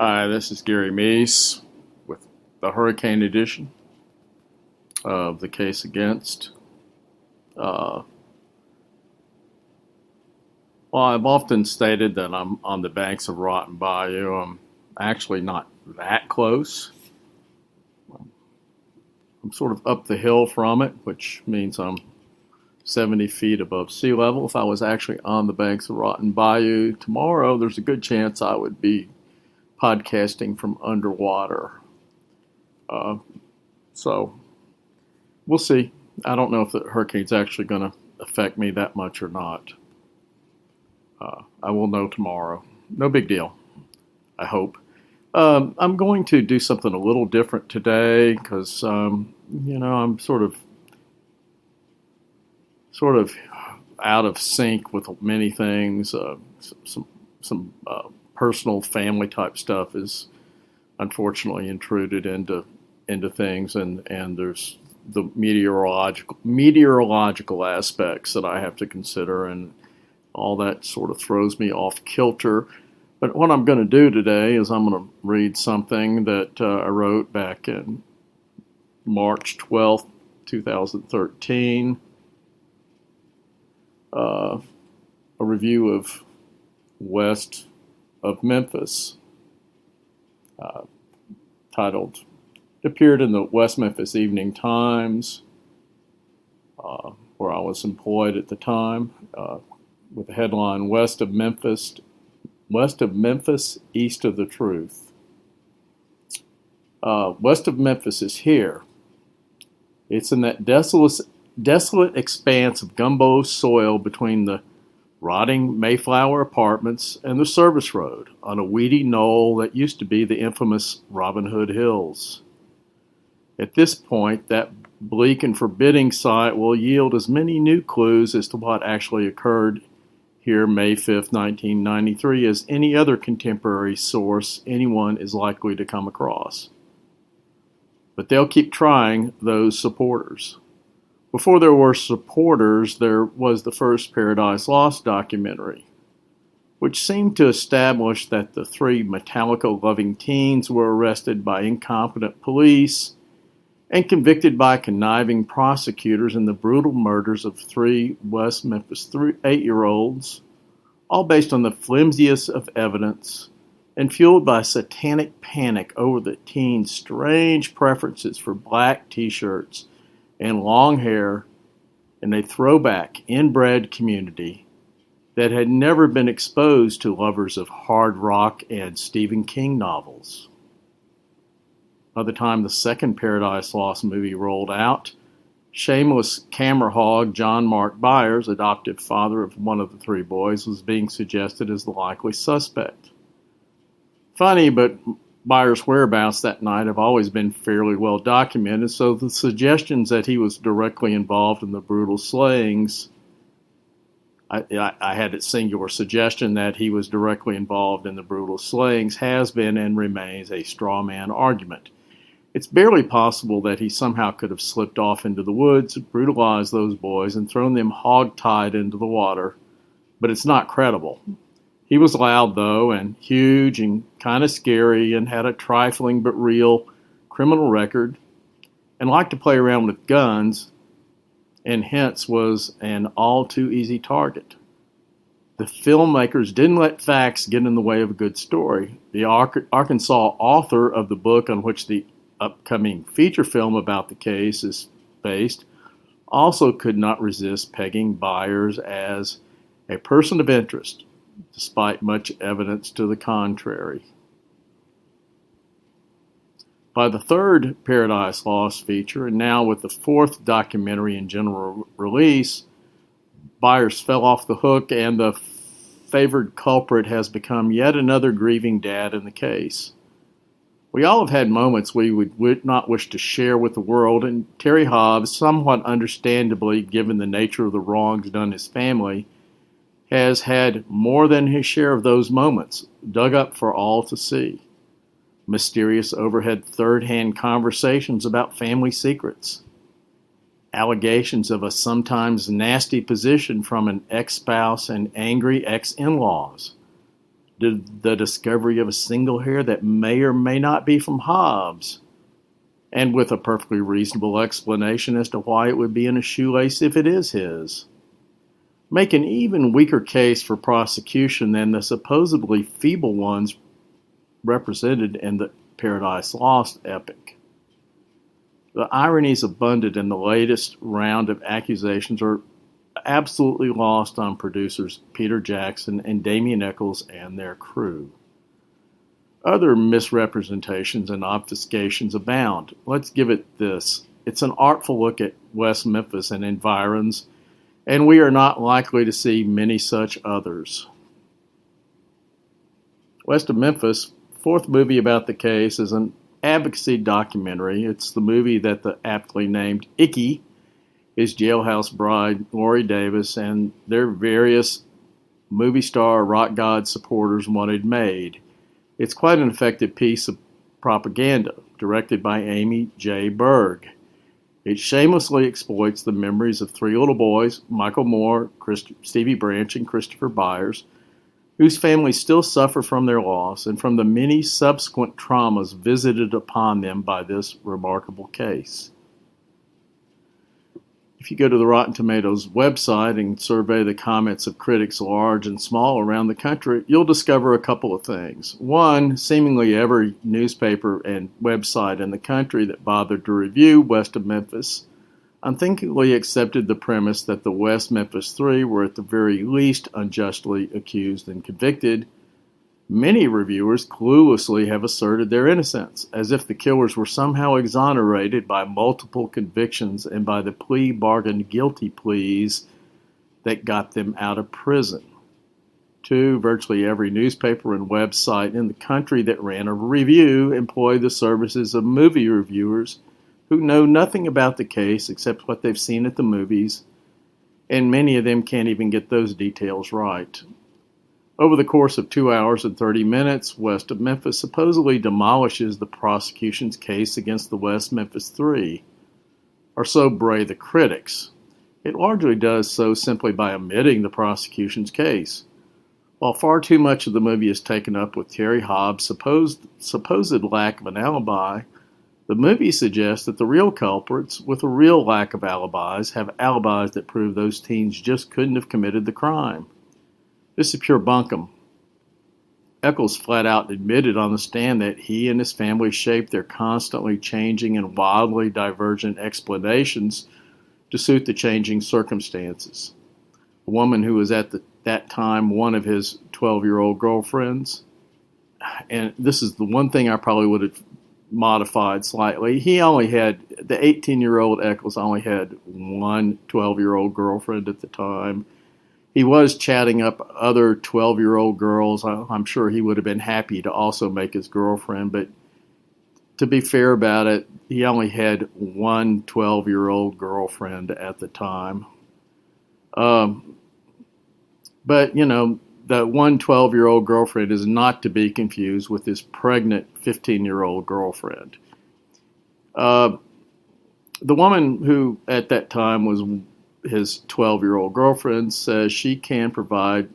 Hi, this is Gary Meese with the Hurricane edition of the case against. Uh, well, I've often stated that I'm on the banks of Rotten Bayou. I'm actually not that close. I'm sort of up the hill from it, which means I'm 70 feet above sea level. If I was actually on the banks of Rotten Bayou tomorrow, there's a good chance I would be podcasting from underwater. Uh, so we'll see. I don't know if the hurricane's actually going to affect me that much or not. I will know tomorrow. No big deal, I hope. I'm going to do something a little different today because, I'm sort of out of sync with many things. Some personal family type stuff is unfortunately intruded into things, and there's the meteorological aspects that I have to consider, and all that sort of throws me off kilter. But what I'm going to do today is I'm going to read something that I wrote back in March 12th, 2013, a review of West of Memphis, titled, it appeared in the West Memphis Evening Times, where I was employed at the time, with the headline, West of Memphis, East of the Truth. West of Memphis is here. It's in that desolate expanse of gumbo soil between the rotting Mayflower Apartments and the service road on a weedy knoll that used to be the infamous Robin Hood Hills. At this point, that bleak and forbidding site will yield as many new clues as to what actually occurred here May 5th, 1993, as any other contemporary source anyone is likely to come across. But they'll keep trying, those supporters. Before there were supporters, there was the first Paradise Lost documentary, which seemed to establish that the three Metallica-loving teens were arrested by incompetent police and convicted by conniving prosecutors in the brutal murders of three West Memphis 8-year-olds, all based on the flimsiest of evidence and fueled by satanic panic over the teens' strange preferences for black t-shirts and long hair in a throwback, inbred community that had never been exposed to lovers of hard rock and Stephen King novels. By the time the second Paradise Lost movie rolled out, shameless camera hog John Mark Byers, adoptive father of one of the three boys, was being suggested as the likely suspect. Funny, but Byers' whereabouts that night have always been fairly well documented, so the suggestions that he was directly involved in the brutal slayings, I had a singular suggestion that he was directly involved in the brutal slayings, has been and remains a straw man argument. It's barely possible that he somehow could have slipped off into the woods, brutalized those boys, and thrown them hog-tied into the water, but it's not credible. He was loud, though, and huge and kind of scary, and had a trifling but real criminal record, and liked to play around with guns, and hence was an all-too-easy target. The filmmakers didn't let facts get in the way of a good story. The Arkansas author of the book on which the upcoming feature film about the case is based also could not resist pegging Byers as a person of interest, despite much evidence to the contrary. By the third Paradise Lost feature, and now with the fourth documentary in general release, Byers fell off the hook, and the favored culprit has become yet another grieving dad in the case. We all have had moments we would not wish to share with the world, and Terry Hobbs, somewhat understandably given the nature of the wrongs done his family, has had more than his share of those moments, dug up for all to see. Mysterious overhead third-hand conversations about family secrets. Allegations of a sometimes nasty position from an ex-spouse and angry ex-in-laws. the discovery of a single hair that may or may not be from Hobbs, and with a perfectly reasonable explanation as to why it would be in a shoelace if it is his. Make an even weaker case for prosecution than the supposedly feeble ones represented in the Paradise Lost epic. The ironies abundant in the latest round of accusations are absolutely lost on producers Peter Jackson and Damien Echols and their crew. Other misrepresentations and obfuscations abound. Let's give it this. It's an artful look at West Memphis and environs, and we are not likely to see many such others. West of Memphis, fourth movie about the case, is an advocacy documentary. It's the movie that the aptly named Icky, his jailhouse bride, Lori Davis, and their various movie star rock god supporters wanted made. It's quite an effective piece of propaganda, directed by Amy J. Berg. It shamelessly exploits the memories of three little boys, Michael Moore, Stevie Branch, and Christopher Byers, whose families still suffer from their loss and from the many subsequent traumas visited upon them by this remarkable case. If you go to the Rotten Tomatoes website and survey the comments of critics large and small around the country, you'll discover a couple of things. One, seemingly every newspaper and website in the country that bothered to review West of Memphis unthinkingly accepted the premise that the West Memphis Three were at the very least unjustly accused and convicted. Many reviewers cluelessly have asserted their innocence, as if the killers were somehow exonerated by multiple convictions and by the plea bargain guilty pleas that got them out of prison. Two, virtually every newspaper and website in the country that ran a review employed the services of movie reviewers who know nothing about the case except what they've seen at the movies, and many of them can't even get those details right. Over the course of 2 hours and 30 minutes, West of Memphis supposedly demolishes the prosecution's case against the West Memphis Three, or so bray the critics. It largely does so simply by omitting the prosecution's case. While far too much of the movie is taken up with Terry Hobbs' supposed lack of an alibi, the movie suggests that the real culprits, with a real lack of alibis, have alibis that prove those teens just couldn't have committed the crime. This is pure bunkum. Echols flat out admitted on the stand that he and his family shaped their constantly changing and wildly divergent explanations to suit the changing circumstances. A woman who was at that time one of his 12-year-old girlfriends, and this is the one thing I probably would have modified slightly. The 18-year-old Echols only had one 12-year-old girlfriend at the time. He was chatting up other 12-year-old girls. I'm sure he would have been happy to also make his girlfriend, but to be fair about it, he only had one 12-year-old girlfriend at the time. But, the one 12-year-old girlfriend is not to be confused with his pregnant 15-year-old girlfriend. The woman who at that time was his 12-year-old girlfriend says she can provide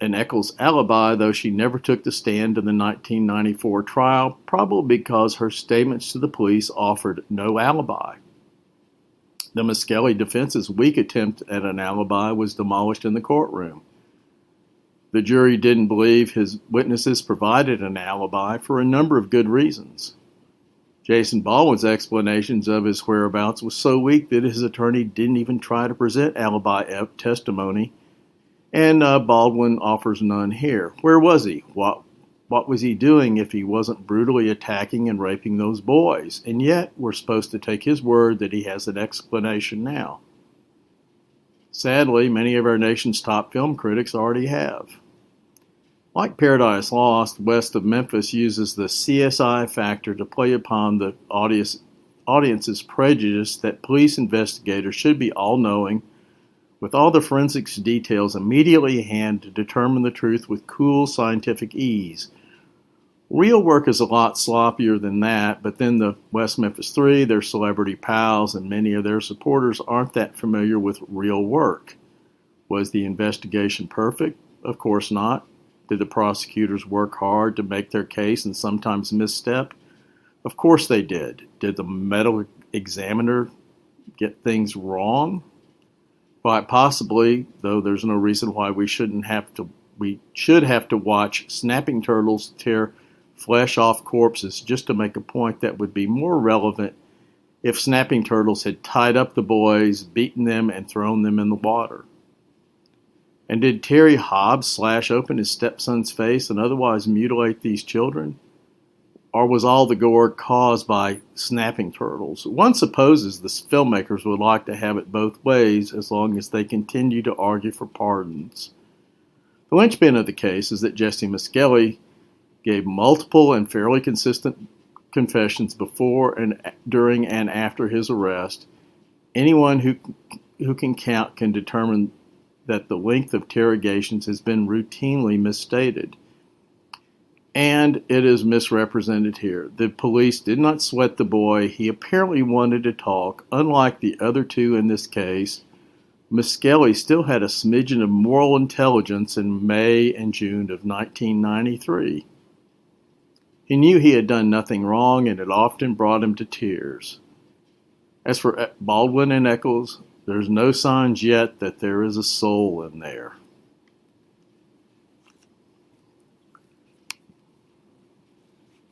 an Echols alibi, though she never took the stand in the 1994 trial, probably because her statements to the police offered no alibi. The Miskelly defense's weak attempt at an alibi was demolished in the courtroom. The jury didn't believe his witnesses provided an alibi for a number of good reasons. Jason Baldwin's explanations of his whereabouts was so weak that his attorney didn't even try to present alibi testimony, and Baldwin offers none here. Where was he? What was he doing if he wasn't brutally attacking and raping those boys? And yet, we're supposed to take his word that he has an explanation now. Sadly, many of our nation's top film critics already have. Like Paradise Lost, West of Memphis uses the CSI factor to play upon the audience's prejudice that police investigators should be all-knowing, with all the forensics details immediately at hand to determine the truth with cool scientific ease. Real work is a lot sloppier than that, but then the West Memphis Three, their celebrity pals, and many of their supporters aren't that familiar with real work. Was the investigation perfect? Of course not. Did the prosecutors work hard to make their case and sometimes misstep? Of course they did. Did the medical examiner get things wrong? Quite possibly, though there's no reason why we should have to watch snapping turtles tear flesh off corpses just to make a point that would be more relevant if snapping turtles had tied up the boys, beaten them, and thrown them in the water. And did Terry Hobbs slash open his stepson's face and otherwise mutilate these children? Or was all the gore caused by snapping turtles? One supposes the filmmakers would like to have it both ways as long as they continue to argue for pardons. The linchpin of the case is that Jesse Miskelly gave multiple and fairly consistent confessions before and during and after his arrest. Anyone who can count can determine that the length of interrogations has been routinely misstated. And it is misrepresented here. The police did not sweat the boy. He apparently wanted to talk. Unlike the other two in this case, Miskelly still had a smidgen of moral intelligence in May and June of 1993. He knew he had done nothing wrong, and it often brought him to tears. As for Baldwin and Eccles, there's no signs yet that there is a soul in there.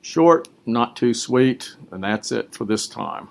Short, not too sweet, and that's it for this time.